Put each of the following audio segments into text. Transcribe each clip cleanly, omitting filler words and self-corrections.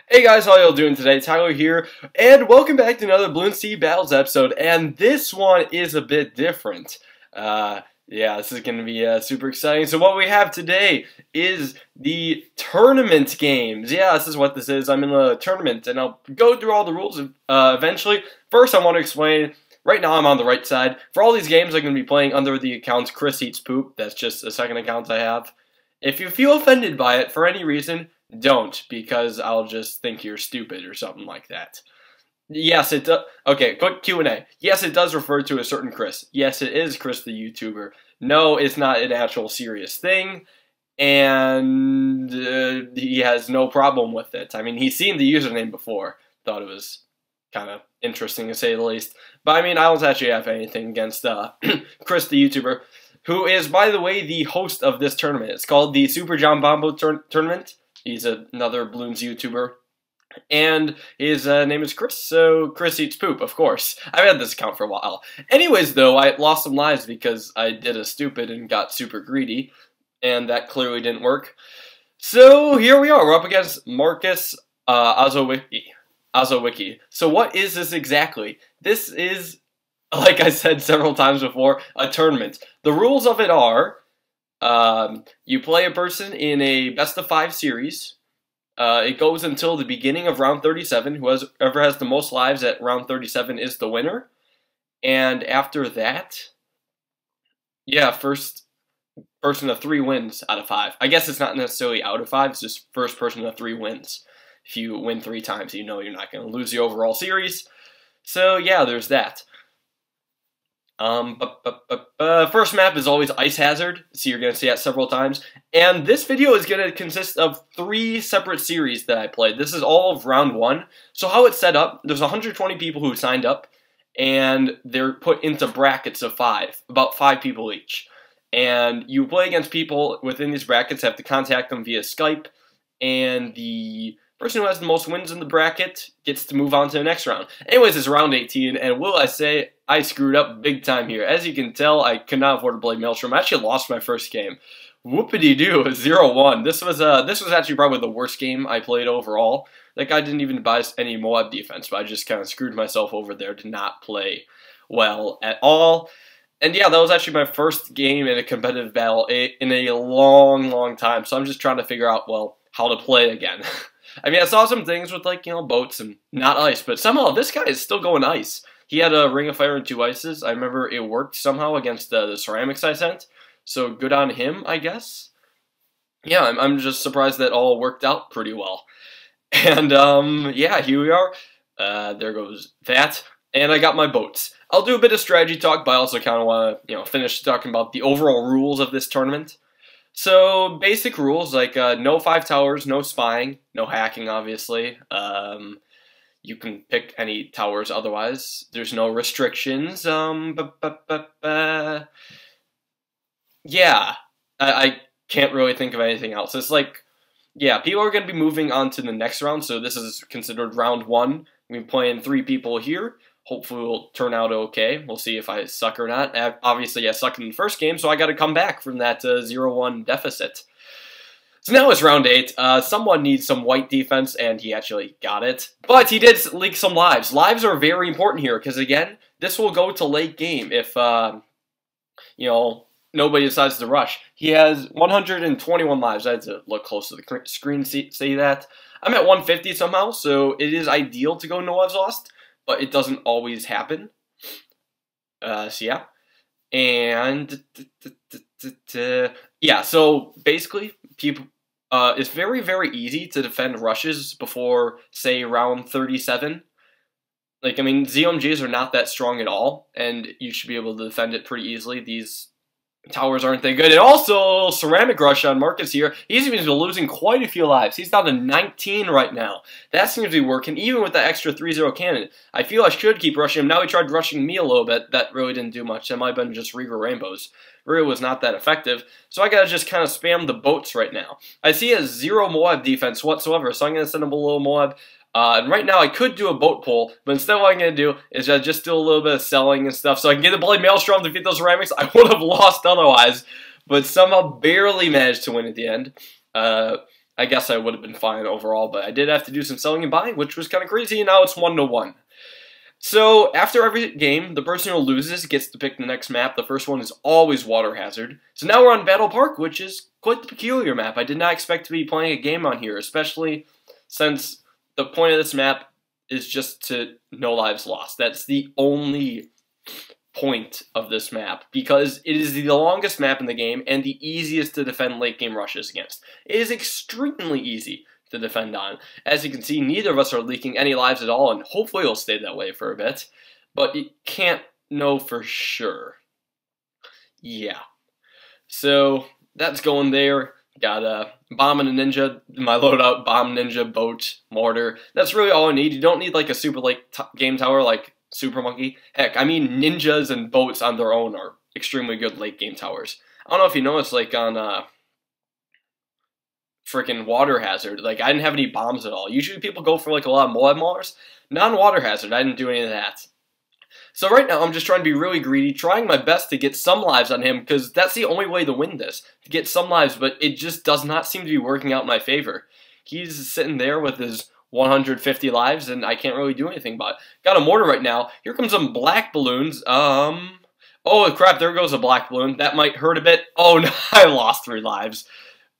Hey guys, how y'all doing today? Tyler here, and welcome back to another Bloons Sea Battles episode, and this one is a bit different. Yeah, this is going to be super exciting. So what we have today is the tournament games. Yeah, this is what this is. I'm in a tournament, and I'll go through all the rules eventually. First, I want to explain, right now I'm on the right side. For all these games, I'm going to be playing under the account Chris Eats Poop. That's just a second account I have. If you feel offended by it for any reason, don't, because I'll just think you're stupid or something like that. Yes, it does. Okay, quick Q&A. Yes, it does refer to a certain Chris. Yes, it is Chris the YouTuber. No, it's not an actual serious thing, and he has no problem with it. I mean, he's seen the username before. Thought it was kind of interesting to say the least. But I mean, I don't actually have anything against Chris the YouTuber, who is, by the way, the host of this tournament. It's called the Superjombombo tournament. He's another Bloons YouTuber, and his name is Chris, so Chris Eats Poop, of course. I've had this account for a while. Anyways, though, I lost some lives because I did a stupid and got super greedy, and that clearly didn't work. So here we are. We're up against Marcus Ozowicki. So what is this exactly? This is, like I said several times before, a tournament. The rules of it are, you play a person in a best-of-5 series. It goes until the beginning of round 37. Whoever has the most lives at round 37 is the winner. And after that, yeah, first person to 3 wins out of 5. I guess it's not necessarily out of 5, it's just first person to 3 wins. If you win 3 times, you know you're not going to lose the overall series. So yeah, there's that. First map is always Ice Hazard, so you're going to see that several times. And this video is going to consist of 3 separate series that I played. This is all of round 1. So how it's set up, there's 120 people who signed up, and they're put into brackets of 5, about 5 people each. And you play against people within these brackets, have to contact them via Skype, and the person who has the most wins in the bracket gets to move on to the next round. Anyways, it's round 18, and will I say, I screwed up big time here. As you can tell, I could not afford to play Maelstrom. I actually lost my first game. Whoopity-doo, 0-1. This was actually probably the worst game I played overall. That guy didn't even buy any Moab defense, but I just kind of screwed myself over there to not play well at all. And yeah, that was actually my first game in a competitive battle in a long, long time. So I'm just trying to figure out, well, how to play again. I mean, I saw some things with, like, boats and not ice, but somehow this guy is still going ice. He had a Ring of Fire and 2 ices. I remember it worked somehow against the ceramics I sent, so good on him, I guess. Yeah, I'm just surprised that all worked out pretty well. And, yeah, here we are. There goes that. And I got my boats. I'll do a bit of strategy talk, but I also kind of want to, finish talking about the overall rules of this tournament. So, basic rules, like no 5 towers, no spying, no hacking, obviously. You can pick any towers otherwise. There's no restrictions. Yeah, I can't really think of anything else. It's like, yeah, people are going to be moving on to the next round, so this is considered round 1. We're playing 3 people here. Hopefully it'll turn out okay. We'll see if I suck or not. Obviously, I sucked in the first game, so I got to come back from that 0-1 deficit. So now it's round 8. Someone needs some white defense, and he actually got it. But he did leak some lives. Lives are very important here, because again, this will go to late game if, nobody decides to rush. He has 121 lives. I had to look close to the screen to see that. I'm at 150 somehow, so it is ideal to go no lives lost, but it doesn't always happen. So yeah. And, yeah, so basically, people... it's very, very easy to defend rushes before, say, round 37. Like, I mean, ZOMGs are not that strong at all, and you should be able to defend it pretty easily. These towers aren't that good. And also, Ceramic Rush on Marcus here, he's been losing quite a few lives. He's down to 19 right now. That seems to be working, even with that extra 3-0 cannon. I feel I should keep rushing him. Now he tried rushing me a little bit. That really didn't do much. That might have been just Reaver Rainbows. Really was not that effective. So I gotta just kind of spam the boats right now. I see a 0 Moab defense whatsoever, so I'm gonna send him a little Moab. And right now I could do a boat pull, but instead what I'm going to do is just do a little bit of selling and stuff so I can get the Bloody Maelstrom to defeat those ceramics. I would have lost otherwise, but somehow barely managed to win at the end. I guess I would have been fine overall, but I did have to do some selling and buying, which was kind of crazy, and now it's 1-1. So, after every game, the person who loses gets to pick the next map. The first one is always Water Hazard. So now we're on Battle Park, which is quite the peculiar map. I did not expect to be playing a game on here, especially since the point of this map is just to no lives lost. That's the only point of this map, because it is the longest map in the game and the easiest to defend late game rushes against. It is extremely easy to defend on. As you can see, neither of us are leaking any lives at all, and hopefully it'll stay that way for a bit, but you can't know for sure. Yeah. So, that's going there. Got a bomb and a ninja, my loadout, bomb, ninja, boat, mortar. That's really all I need. You don't need like a super late game tower like Super Monkey. Heck, I mean ninjas and boats on their own are extremely good late game towers. I don't know if you noticed, like on freaking Water Hazard, like I didn't have any bombs at all. Usually people go for like a lot of Moab Maulers. Non-Water Hazard, I didn't do any of that. So right now I'm just trying to be really greedy, trying my best to get some lives on him, because that's the only way to win this, to get some lives, but it just does not seem to be working out in my favor. He's sitting there with his 150 lives, and I can't really do anything about it. Got a mortar right now. Here comes some black balloons. Oh crap, there goes a black balloon. That might hurt a bit. Oh no, I lost 3 lives.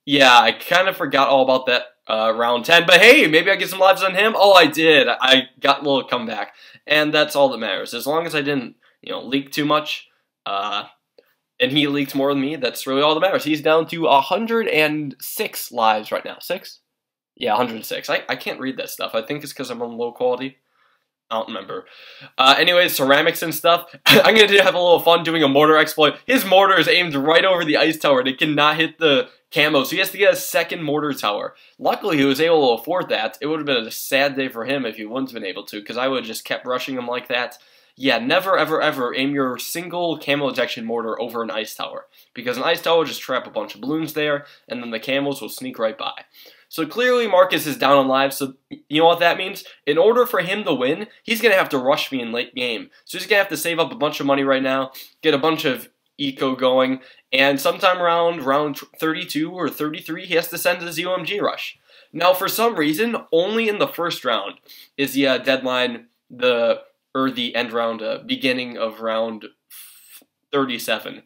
Yeah, I kind of forgot all about that round 10, but hey, maybe I get some lives on him. Oh, I did. I got a little comeback, and that's all that matters. As long as I didn't, leak too much, and he leaked more than me, that's really all that matters. He's down to 106 lives right now. 6? Yeah, 106. I can't read that stuff. I think it's because I'm on low quality. I don't remember. Anyways, ceramics and stuff. I'm going to have a little fun doing a mortar exploit. His mortar is aimed right over the ice tower, and it cannot hit the camo, so he has to get a second mortar tower. Luckily, he was able to afford that. It would have been a sad day for him if he wouldn't have been able to, because I would have just kept rushing him like that. Yeah, never, ever, ever aim your single camo ejection mortar over an ice tower, because an ice tower will just trap a bunch of balloons there, and then the camos will sneak right by. So clearly Marcus is down on lives, so you know what that means? In order for him to win, he's going to have to rush me in late game. So he's going to have to save up a bunch of money right now, get a bunch of eco going, and sometime around round 32 or 33, he has to send his UMG rush. Now, for some reason, only in the first round is the deadline, the end round, beginning of round 37.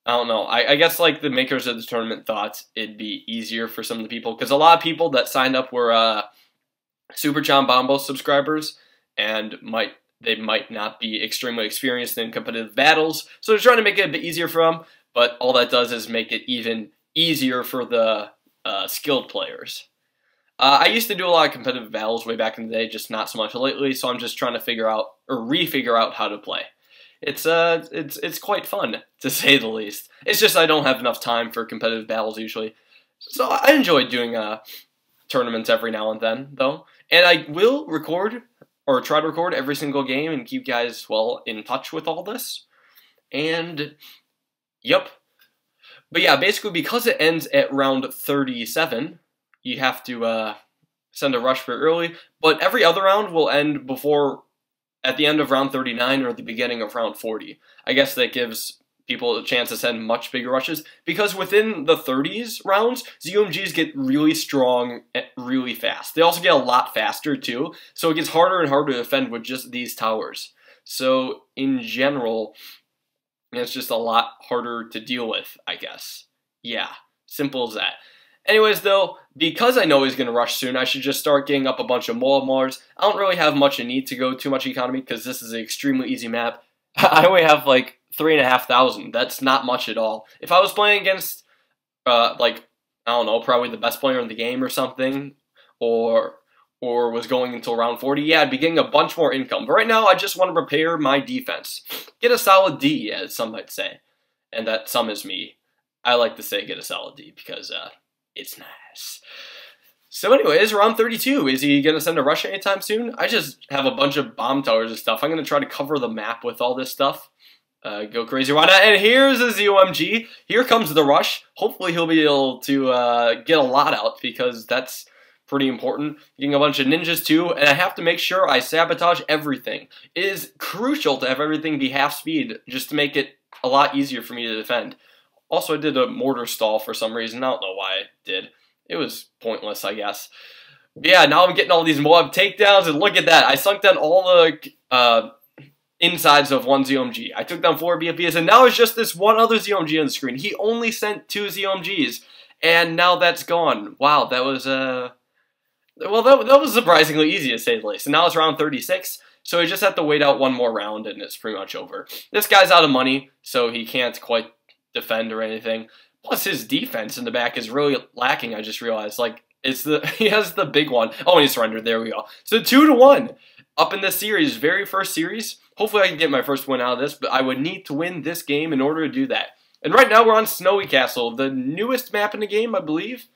I don't know. I guess like the makers of the tournament thought it'd be easier for some of the people, because a lot of people that signed up were Superjombombo subscribers, and they might not be extremely experienced in competitive battles, so they're trying to make it a bit easier for them, but all that does is make it even easier for the skilled players. I used to do a lot of competitive battles way back in the day, just not so much lately, so I'm just trying to figure out, or re-figure out how to play. It's quite fun, to say the least. It's just I don't have enough time for competitive battles usually. So I enjoy doing tournaments every now and then, though. And I will record, or try to record every single game and keep you guys, well, in touch with all this. And, yep. But yeah, basically because it ends at round 37, you have to send a rush very early. But every other round will end at the end of round 39 or the beginning of round 40. I guess that gives people a chance to send much bigger rushes, because within the 30s rounds, ZUMGs get really strong really fast. They also get a lot faster too, so it gets harder and harder to defend with just these towers. So in general, it's just a lot harder to deal with, I guess. Yeah, simple as that. Anyways, though, because I know he's going to rush soon, I should just start getting up a bunch of Maulers. I don't really have much in need to go too much economy, because this is an extremely easy map. I only have, like, 3,500. That's not much at all. If I was playing against, like, I don't know, probably the best player in the game or something, or was going until round 40, yeah, I'd be getting a bunch more income. But right now, I just want to prepare my defense. Get a solid D, as some might say. And that some is me. I like to say get a solid D, because, it's nice. So anyways, round 32. Is he going to send a rush anytime soon? I just have a bunch of bomb towers and stuff. I'm going to try to cover the map with all this stuff. Go crazy, why not? And here's his UMG. Here comes the rush. Hopefully he'll be able to get a lot out, because that's pretty important. Getting a bunch of ninjas too, and I have to make sure I sabotage everything. It is crucial to have everything be half speed, just to make it a lot easier for me to defend. Also, I did a mortar stall for some reason. I don't know why I did. it was pointless, I guess. But yeah, now I'm getting all these Moab takedowns, and look at that. I sunk down all the insides of one ZOMG. I took down 4 BFBs, and now it's just this one other ZOMG on the screen. He only sent 2 ZOMGs, and now that's gone. Wow, that was, well, that was surprisingly easy to say the least. And now it's round 36, so we just have to wait out one more round, and it's pretty much over. This guy's out of money, so he can't quite defend or anything. Plus, his defense in the back is really lacking, I just realized. Like, he has the big one. Oh, and he surrendered. There we go. So 2-1 up in this series, very first series. Hopefully I can get my first win out of this, but I would need to win this game in order to do that. And right now we're on Snowy Castle, the newest map in the game, I believe.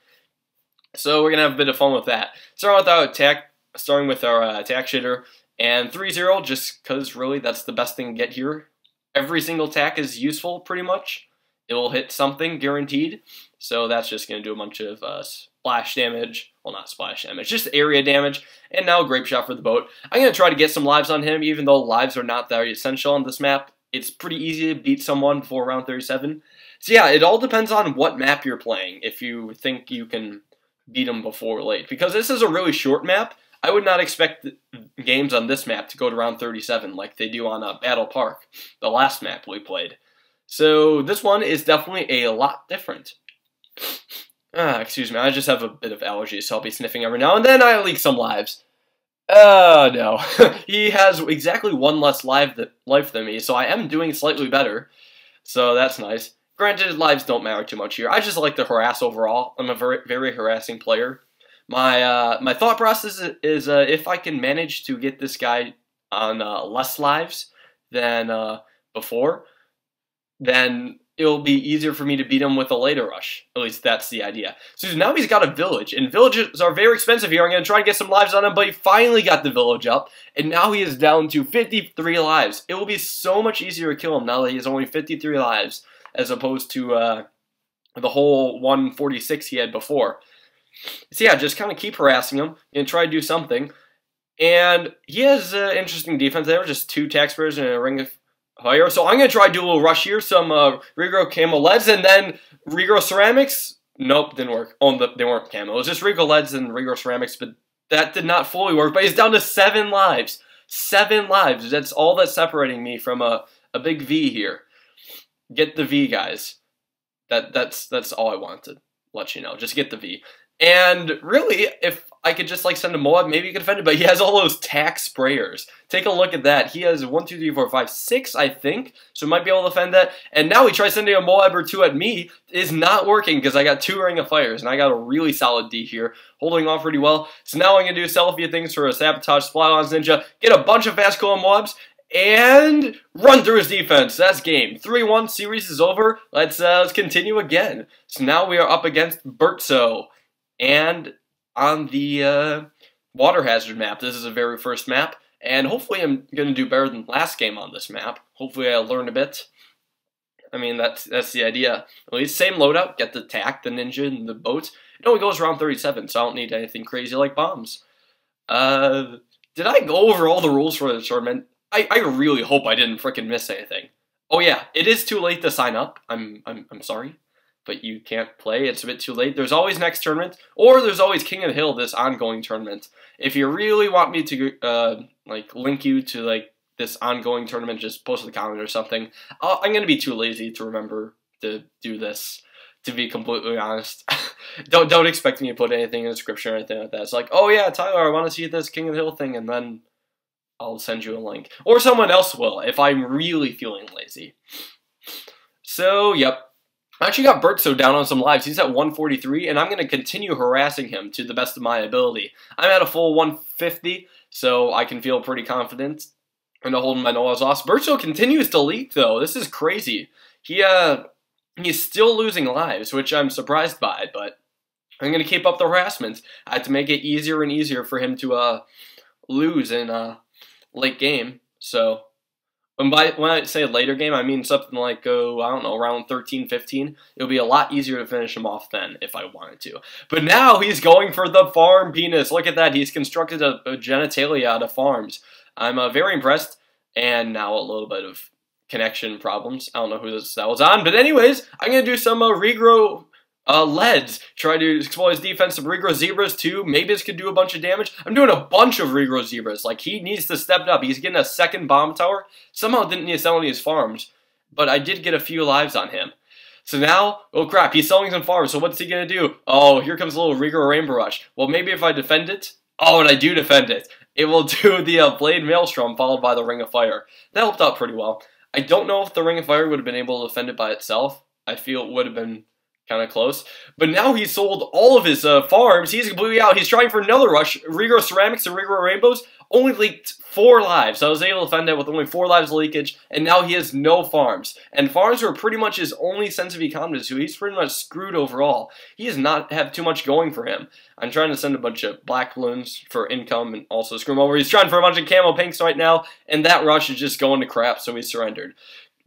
So we're going to have a bit of fun with that. Starting with our attack shitter, and 3-0, just because really that's the best thing to get here. Every single attack is useful, pretty much. It will hit something, guaranteed. So that's just going to do a bunch of splash damage. Well, not splash damage, just area damage. And now a grape shot for the boat. I'm going to try to get some lives on him, even though lives are not very essential on this map. It's pretty easy to beat someone before round 37. So yeah, it all depends on what map you're playing, if you think you can beat them before or late. Because this is a really short map, I would not expect games on this map to go to round 37 like they do on Battle Park, the last map we played. So this one is definitely a lot different. Excuse me, I just have a bit of allergies, so I'll be sniffing every now and then. I leak some lives. Oh, no. He has exactly 1 less life than me, so I am doing slightly better. So that's nice. Granted, lives don't matter too much here. I just like to harass overall. I'm a very, very harassing player. My thought process is if I can manage to get this guy on less lives than before, then it'll be easier for me to beat him with a later rush. At least that's the idea. So now he's got a village, and villages are very expensive here. I'm going to try to get some lives on him, but he finally got the village up, and now he is down to 53 lives. It will be so much easier to kill him now that he has only 53 lives, as opposed to the whole 146 he had before. So yeah, just kind of keep harassing him and try to do something. And he has interesting defense there, just 2 taxpayers and a ring of fire. So I'm going to try to do a little rush here, some Regrow Camo Leads, and then Regrow Ceramics. Nope, didn't work. Oh, they weren't Camo. It was just Regrow Leads and Regrow Ceramics, but that did not fully work. But he's down to 7 lives. 7 lives. That's all that's separating me from a big V here. Get the V, guys. That's all I wanted to let you know. Just get the V. And really, if I could just like send a Moab, maybe he could defend it, but he has all those tax sprayers. Take a look at that. He has 1, 2, 3, 4, 5, 6, I think, so he might be able to defend that. And now he tries sending a Moab or 2 at me. It's not working because I got 2 Ring of Fires, and I got a really solid D here, holding off pretty well. So now I'm going to sell a few things for a Sabotage, Splylons Ninja, get a bunch of fast kill Moabs, and run through his defense. That's game. 3-1, series is over. Let's continue again. So now we are up against Bertso. And on the water hazard map, this is the very first map, and hopefully I'm going to do better than last game on this map. Hopefully I learned a bit. I mean, that's the idea. At least same loadout, get the tack, the ninja, and the boat. It only goes around 37, so I don't need anything crazy like bombs. Did I go over all the rules for the tournament? I really hope I didn't frickin' miss anything. Oh yeah, it is too late to sign up. I'm sorry. But you can't play, it's a bit too late. There's always next tournament, or there's always King of the Hill, this ongoing tournament. If you really want me to like link you to like this ongoing tournament, just post a comment or something. I'm gonna be too lazy to remember to do this, to be completely honest. Don't expect me to put anything in the description or anything like that. It's like, oh yeah, Tyler, I want to see this King of the Hill thing, and then I'll send you a link. Or someone else will, if I'm really feeling lazy. So, yep. I actually got Bertso down on some lives. He's at 143, and I'm going to continue harassing him to the best of my ability. I'm at a full 150, so I can feel pretty confident in holding my nose off. Bertso continues to leak, though. This is crazy. He's still losing lives, which I'm surprised by, but I'm going to keep up the harassment. I have to make it easier and easier for him to lose in late game, so... When I say later game, I mean something like, I don't know, around 13, 15. It'll be a lot easier to finish him off then, if I wanted to. But now he's going for the farm penis. Look at that. He's constructed a genitalia out of farms. I'm very impressed. And now a little bit of connection problems. I don't know who that was on. But anyways, I'm going to do some Regrow Leads, try to exploit his defense of Regro Zebras too. Maybe this could do a bunch of damage. I'm doing a bunch of Regro Zebras. Like, he needs to step it up. He's getting a second bomb tower. Somehow didn't need to sell any of his farms, but I did get a few lives on him. So now, oh crap, he's selling some farms, so what's he gonna do? Oh, here comes a little Regro Rainbow Rush. Well, maybe if I defend it, oh, and I do defend it, it will do the Blade Maelstrom followed by the Ring of Fire. That helped out pretty well. I don't know if the Ring of Fire would have been able to defend it by itself. I feel it would have been kind of close. But now he's sold all of his farms. He's completely out. He's trying for another rush. Regro Ceramics and Regro Rainbows only leaked 4 lives. I was able to defend it with only 4 lives of leakage, and now he has no farms. And farms were pretty much his only sense of economy, so he's pretty much screwed overall. He does not have too much going for him. I'm trying to send a bunch of black balloons for income and also screw him over. He's trying for a bunch of camo pinks right now, and that rush is just going to crap, so he surrendered.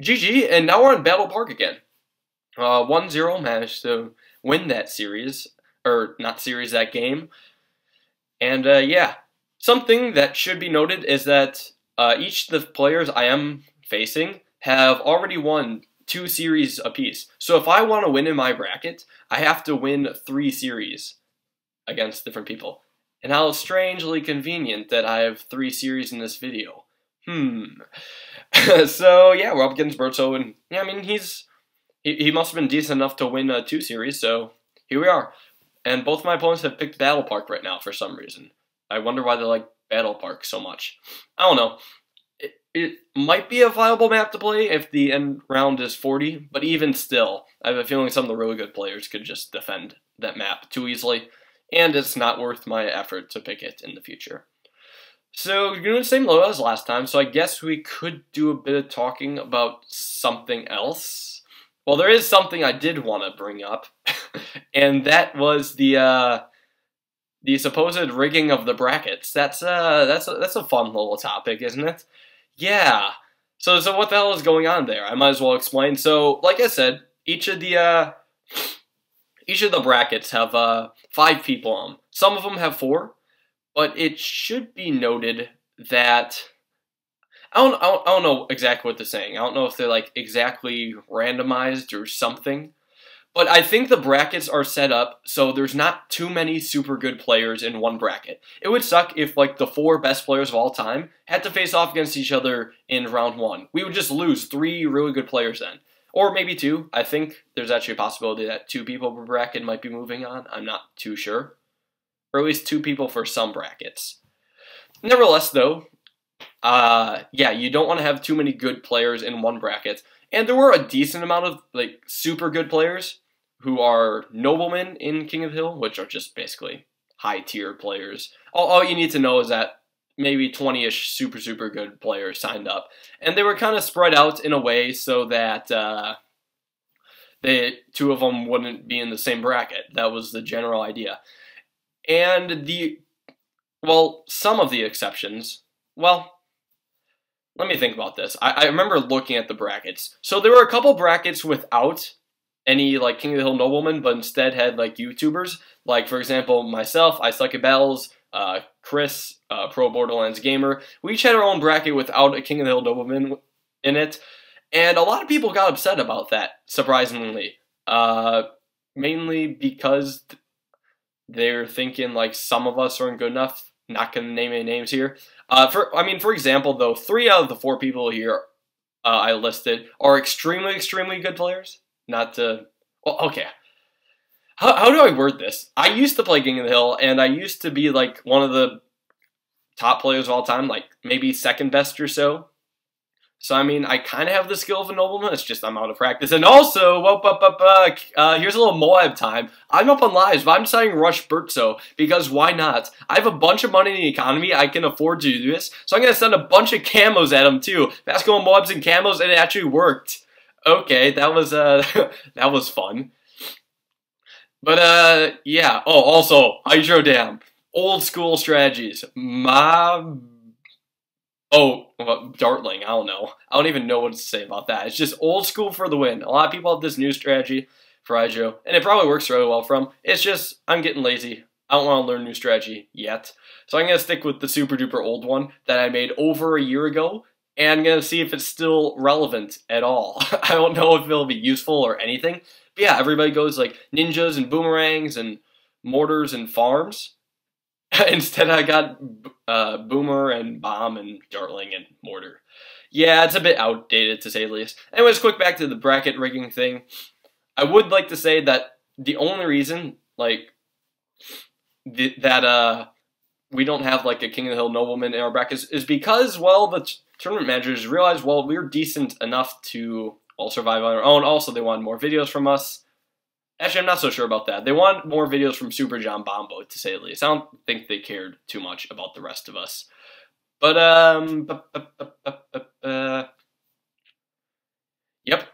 GG, and now we're on Battle Park again. 1-0, managed to win that series, or not series, that game. And yeah, something that should be noted is that each of the players I am facing have already won 2 series apiece. So if I want to win in my bracket, I have to win 3 series against different people. And how strangely convenient that I have 3 series in this video. So yeah, we're up against Berto, and yeah, I mean, he must have been decent enough to win 2 series, so here we are. And both my opponents have picked Battle Park right now for some reason. I wonder why they like Battle Park so much. I don't know. It might be a viable map to play if the end round is 40, but even still, I have a feeling some of the really good players could just defend that map too easily, and it's not worth my effort to pick it in the future. So, we're doing the same load as last time, so I guess we could do a bit of talking about something else. Well, there is something I did want to bring up, and that was the supposed rigging of the brackets. That's a fun little topic, isn't it? Yeah. So what the hell is going on there? I might as well explain. So, like I said, each of the brackets have 5 people on them. Some of them have 4, but it should be noted that I don't know exactly what they're saying. I don't know if they're like exactly randomized or something. But I think the brackets are set up so there's not too many super good players in one bracket. It would suck if like the 4 best players of all time had to face off against each other in round 1. We would just lose 3 really good players then. Or maybe 2. I think there's actually a possibility that 2 people per bracket might be moving on. I'm not too sure. Or at least 2 people for some brackets. Nevertheless though, yeah, you don't want to have too many good players in one bracket. And there were a decent amount of like super good players who are noblemen in King of the Hill, which are just basically high tier players. All you need to know is that maybe 20-ish super good players signed up. And they were kind of spread out in a way so that the 2 of them wouldn't be in the same bracket. That was the general idea. And some of the exceptions, well, let me think about this. I remember looking at the brackets. So there were a couple brackets without any like King of the Hill noblemen, but instead had like YouTubers. Like for example, myself, I Suck at Battles, Chris, Pro Borderlands Gamer. We each had our own bracket without a King of the Hill nobleman in it, and a lot of people got upset about that. Surprisingly, mainly because they're thinking like some of us aren't good enough. Not gonna name any names here. For example, though, 3 out of the 4 people here I listed are extremely good players. Not to... Well, okay. How do I word this? I used to play King of the Hill, and I used to be, like, one of the top players of all time, like, maybe second best or so. So, I mean, I kind of have the skill of a nobleman, it's just I'm out of practice. And also, here's a little Moab time. I'm up on lives, but I'm deciding to rush Bertso, because why not? I have a bunch of money in the economy, I can afford to do this, so I'm going to send a bunch of camos at him, too. Basketball Moabs and camos, and it actually worked. Okay, that was, that was fun. But, yeah. Oh, also, Hydro Dam. Old school strategies. Dartling, I don't know. I don't even know what to say about that. It's just old school for the win. A lot of people have this new strategy for Hydro, and it probably works really well for them. It's just, I'm getting lazy. I don't want to learn new strategy yet. So I'm going to stick with the super duper old one that I made over a year ago, and I'm going to see if it's still relevant at all. I don't know if it'll be useful or anything, But yeah, everybody goes like ninjas and boomerangs and mortars and farms. Instead, I got boomer and bomb and dartling and mortar. Yeah, it's a bit outdated to say the least. Anyways, quick back to the bracket rigging thing. I would like to say that the only reason, like, that we don't have like a King of the Hill nobleman in our brackets is because, well, the tournament managers realized, well, we're decent enough to all survive on our own. Also, they wanted more videos from us. Actually, I'm not so sure about that. They want more videos from Superjombombo, to say the least. I don't think they cared too much about the rest of us. But, yep.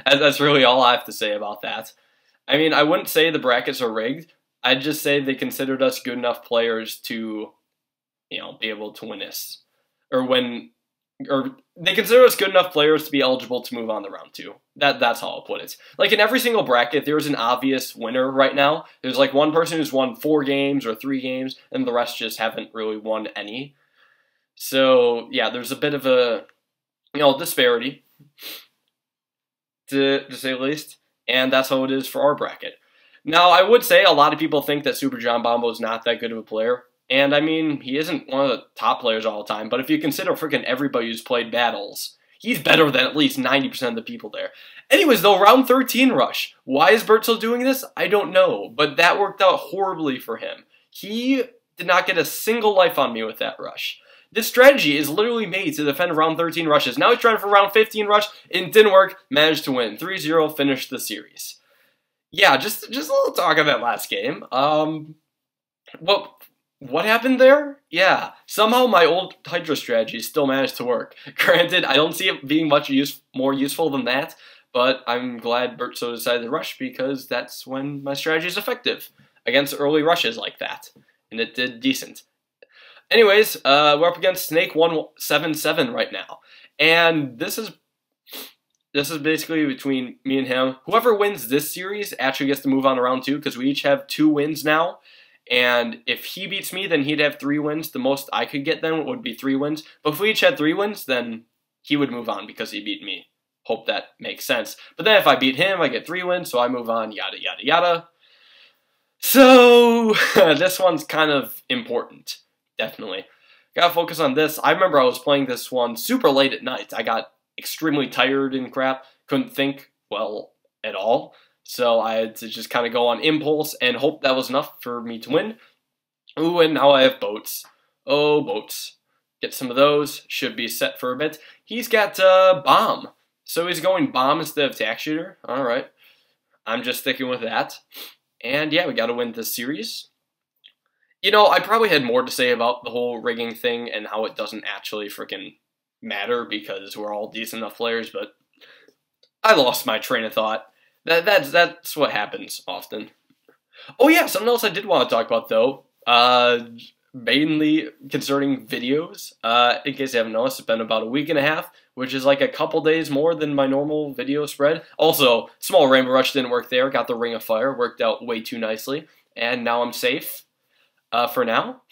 That's really all I have to say about that. I mean, I wouldn't say the brackets are rigged. I'd just say they considered us good enough players to, you know, be able to win this. Or they consider us good enough players to be eligible to move on to round 2. That's how I'll put it. Like, in every single bracket, there's an obvious winner right now. There's, like, one person who's won 4 games or 3 games, and the rest just haven't really won any. So, yeah, there's a bit of a, you know, disparity, to say the least. And that's how it is for our bracket. Now, I would say a lot of people think that Superjombombo is not that good of a player. And, I mean, he isn't one of the top players all the time. But if you consider freaking everybody who's played battles, he's better than at least 90% of the people there. Anyways, though, round 13 rush. Why is Bert still doing this? I don't know. But that worked out horribly for him. He did not get a single life on me with that rush. This strategy is literally made to defend round 13 rushes. Now he's trying for round 15 rush. It didn't work. Managed to win. 3-0, finished the series. Yeah, just a little talk on that last game. What happened there? Yeah, somehow my old Hydra strategy still managed to work. Granted, I don't see it being much more useful than that, but I'm glad Bertso decided to rush because that's when my strategy is effective against early rushes like that, and it did decent. Anyways, we're up against Snake 177 right now, and this is basically between me and him. Whoever wins this series actually gets to move on to round 2 because we each have 2 wins now. And if he beats me, then he'd have 3 wins. The most I could get then would be 3 wins. But if we each had 3 wins, then he would move on because he beat me. Hope that makes sense. But then if I beat him, I get 3 wins, so I move on, yada, yada, yada. So, this one's kind of important. Definitely. Gotta focus on this. I remember I was playing this one super late at night. I got extremely tired and crap. Couldn't think well at all. So I had to just kind of go on impulse and hope that was enough for me to win. Ooh, and now I have boats. Oh, boats. Get some of those. Should be set for a bit. He's got bomb. So he's going bomb instead of tack shooter. Alright. I'm just sticking with that. And yeah, we got to win this series. You know, I probably had more to say about the whole rigging thing and how it doesn't actually freaking matter because we're all decent enough players, but I lost my train of thought. That's what happens often. Oh yeah, something else I did want to talk about though, mainly concerning videos. In case you haven't noticed, it's been about a week and a half, which is like a couple days more than my normal video spread. Also, small Rainbow Rush didn't work there. Got the Ring of Fire, worked out way too nicely, and now I'm safe for now.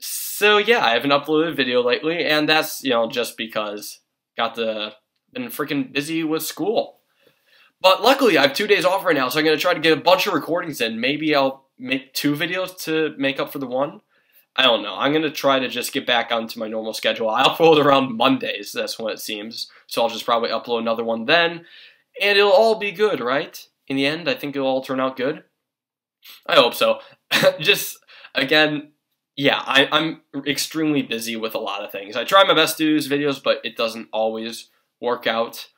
So yeah, I haven't uploaded a video lately, and that's, you know, just because been freaking busy with school. But luckily, I have 2 days off right now, so I'm going to try to get a bunch of recordings in. Maybe I'll make 2 videos to make up for the 1. I don't know. I'm going to try to just get back onto my normal schedule. I upload around Mondays, that's when it seems. So I'll just probably upload another one then. And it'll all be good, right? In the end, I think it'll all turn out good. I hope so. Just, again, yeah, I'm extremely busy with a lot of things. I try my best to do these videos, but it doesn't always work out.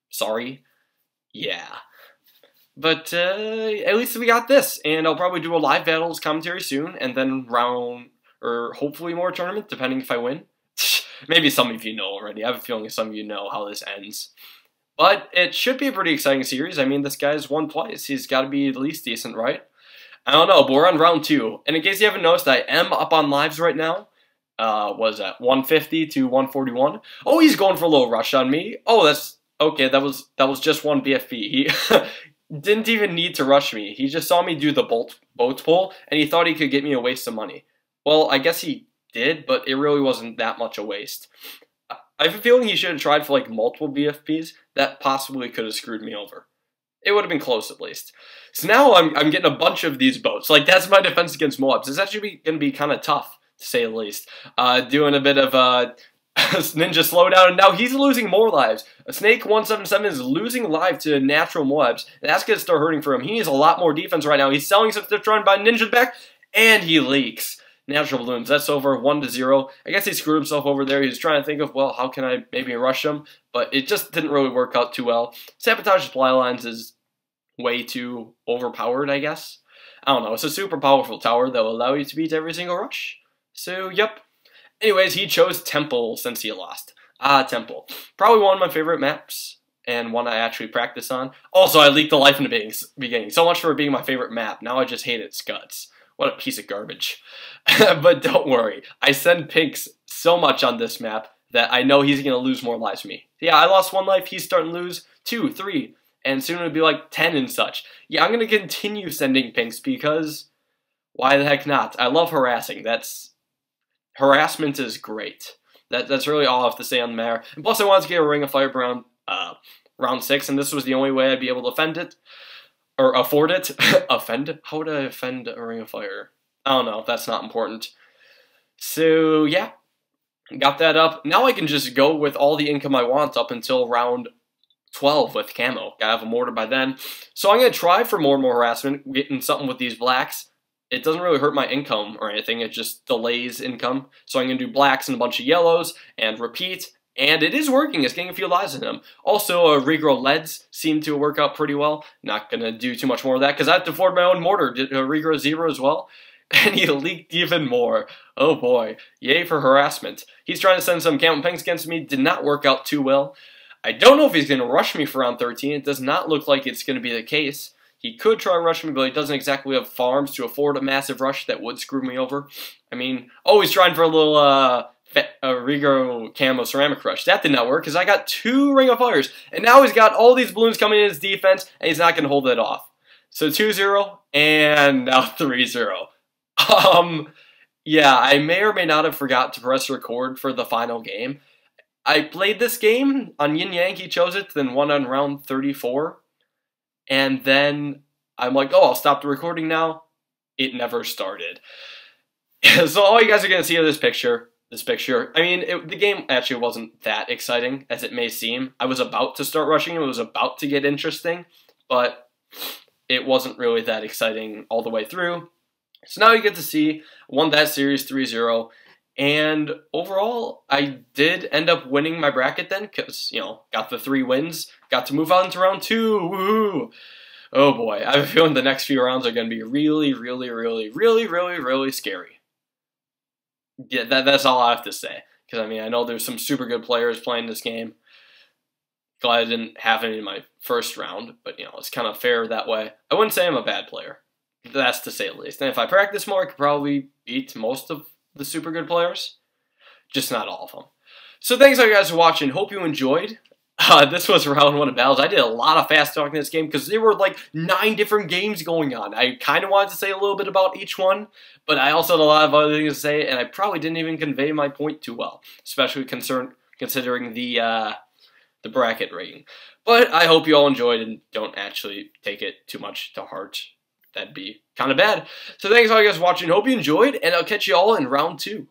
Sorry. Yeah. But at least we got this, and I'll probably do a live battles commentary soon, and then or hopefully more tournament, depending if I win. Maybe some of you know already. I have a feeling some of you know how this ends. But it should be a pretty exciting series. I mean, this guy's won twice. He's got to be at least decent, right? I don't know, but we're on round 2. And in case you haven't noticed, I am up on lives right now. What is that? 150 to 141. Oh, he's going for a little rush on me. Oh, that's... Okay, that was just 1 BFB. He didn't even need to rush me. He just saw me do the boat pull, and he thought he could get me a waste of money. Well, I guess he did, but it really wasn't that much a waste. I have a feeling he should have tried for like multiple BFBs. That possibly could have screwed me over. It would have been close at least. So now I'm getting a bunch of these boats. Like, that's my defense against Moabs. It's actually going to be kind of tough, to say the least. Doing a bit of ninja slowdown, and now he's losing more lives. A Snake 177 is losing life to natural Moabs, and that's going to start hurting for him. He needs a lot more defense right now. He's selling some stuff run by Ninja's back, and he leaks. Natural Bloons, that's over 1-0. I guess he screwed himself over there. He was trying to think of, well, how can I maybe rush him? But it just didn't really work out too well. Sabotage supply lines is way too overpowered, I guess. I don't know. It's a super powerful tower that will allow you to beat every single rush. So, yep. Anyways, he chose Temple since he lost. Temple. Probably one of my favorite maps, and one I actually practice on. Also, I leaked the life in the beginning. So much for it being my favorite map. Now I just hate its guts. What a piece of garbage. But don't worry. I send Pinks so much on this map that I know he's going to lose more lives than me. Yeah, I lost 1 life. He's starting to lose 2, 3, and soon it'll be like 10 and such. Yeah, I'm going to continue sending Pinks because why the heck not? I love harassing. Harassment is great. That's really all I have to say on the matter. And plus, I wanted to get a Ring of Fire round 6, and this was the only way I'd be able to offend it. Or afford it. Offend? How would I offend a Ring of Fire? I don't know. That's not important. So, yeah. Got that up. Now I can just go with all the income I want up until round 12 with camo. Gotta have a mortar by then. So I'm going to try for more and more harassment, getting something with these blacks. It doesn't really hurt my income or anything. It just delays income. So I'm going to do blacks and a bunch of yellows and repeat. And it is working. It's getting a few lives in him. Also, regrow leads seem to work out pretty well. Not going to do too much more of that because I have to afford my own mortar. Did regrow 0 as well. And he leaked even more. Oh boy. Yay for harassment. He's trying to send some camel pinks against me. Did not work out too well. I don't know if he's going to rush me for round 13. It does not look like it's going to be the case. He could try and rush me, but he doesn't exactly have farms to afford a massive rush that would screw me over. I mean, oh, he's trying for a little regrow camo ceramic rush. That did not work because I got 2 Ring of Fires. And now he's got all these balloons coming in his defense, and he's not going to hold that off. So 2-0, and now 3-0. Yeah, I may or may not have forgot to press record for the final game. I played this game on Yin Yang, he chose it, then won on round 34. And then I'm like, oh, I'll stop the recording now. It never started. So all you guys are going to see is this picture. I mean, the game actually wasn't that exciting as it may seem. I was about to start rushing. It was about to get interesting. But it wasn't really that exciting all the way through. So now you get to see, won that series 3-0. And overall, I did end up winning my bracket then, because, you know, got the 3 wins, got to move on to round 2, woohoo! Oh boy, I have a feeling the next few rounds are going to be really, really, really, really, really, really scary. Yeah, that's all I have to say, because, I mean, I know there's some super good players playing this game. Glad I didn't have any in my first round, but, you know, it's kind of fair that way. I wouldn't say I'm a bad player. That's to say the least. And if I practice more, I could probably beat most of the super good players, just not all of them. So thanks all you guys for watching. Hope you enjoyed. This was round 1 of battles. I did a lot of fast talking in this game because there were like 9 different games going on. I kind of wanted to say a little bit about each one, but I also had a lot of other things to say, and I probably didn't even convey my point too well, especially considering the bracket rating. But I hope you all enjoyed and don't actually take it too much to heart. That'd be kind of bad. So thanks all you guys for watching. Hope you enjoyed, and I'll catch you all in round 2.